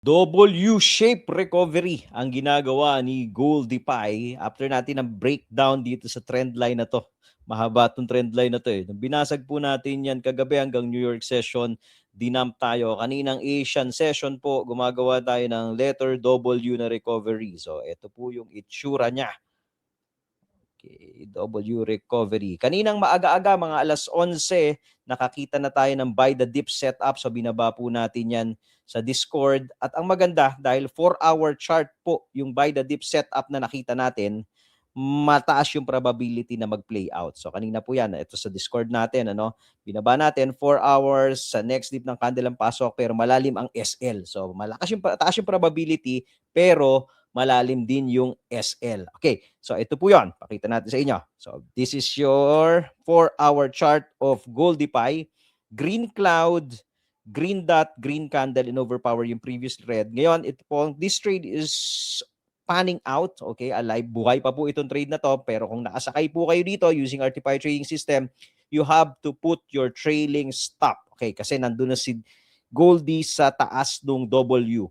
W-shape recovery ang ginagawa ni Goldify after natin ng breakdown dito sa trend line na to. Mahaba itong trend line na to eh. Binasag po natin yan kagabi hanggang New York session, dinamp tayo. Kaninang Asian session po, gumagawa tayo ng letter W na recovery. So, ito po yung itsura niya. Okay, W recovery. Kaninang maaga-aga, mga alas 11, nakakita na tayo ng buy the dip setup. So binaba po natin yan sa Discord. At ang maganda, dahil 4-hour chart po yung buy the dip setup na nakita natin, mataas yung probability na mag-play out. So kanina po yan, ito sa Discord natin, binaba natin 4 hours sa next dip ng candle ang pasok pero malalim ang SL. So taas yung probability pero malalim din yung SL. Okay, so ito po yon. Pakita natin sa inyo. So this is your 4-hour chart of Goldify. Green cloud, green dot, green candle, and overpower yung previous red. Ngayon, ito po, this trade is panning out. Okay, alive. Buhay pa po itong trade na to. Pero kung nakasakay po kayo dito using RTFI trading system, you have to put your trailing stop. Okay, kasi nandun na si Goldie sa taas ng W.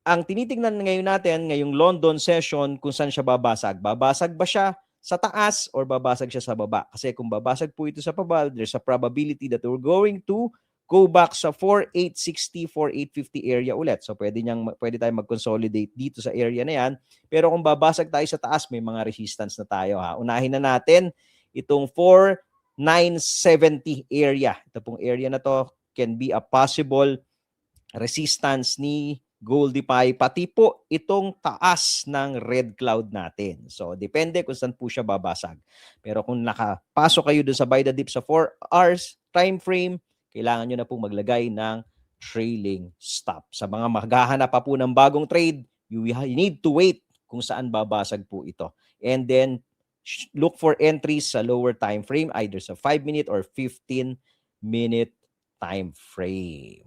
Ang tinitingnan ngayon natin, ngayong London session, kung saan siya babasag. Babasag ba siya sa taas or babasag siya sa baba? Kasi kung babasag po ito sa baba, there's a probability that we're going to go back sa 4,860, 4,850 area ulit. So pwede tayong mag-consolidate dito sa area na yan. Pero kung babasag tayo sa taas, may mga resistance na tayo. Unahin na natin itong 4,970 area. Ito pong area na to can be a possible resistance ni Goldify, pati po itong taas ng red cloud natin. So, depende kung saan po siya babasag. Pero kung nakapasok kayo dun sa buy the dip sa 4 hours time frame, kailangan nyo na pong maglagay ng trailing stop. Sa mga maghahanap pa po ng bagong trade, you need to wait kung saan babasag po ito. And then, look for entries sa lower time frame, either sa 5-minute or 15-minute time frame.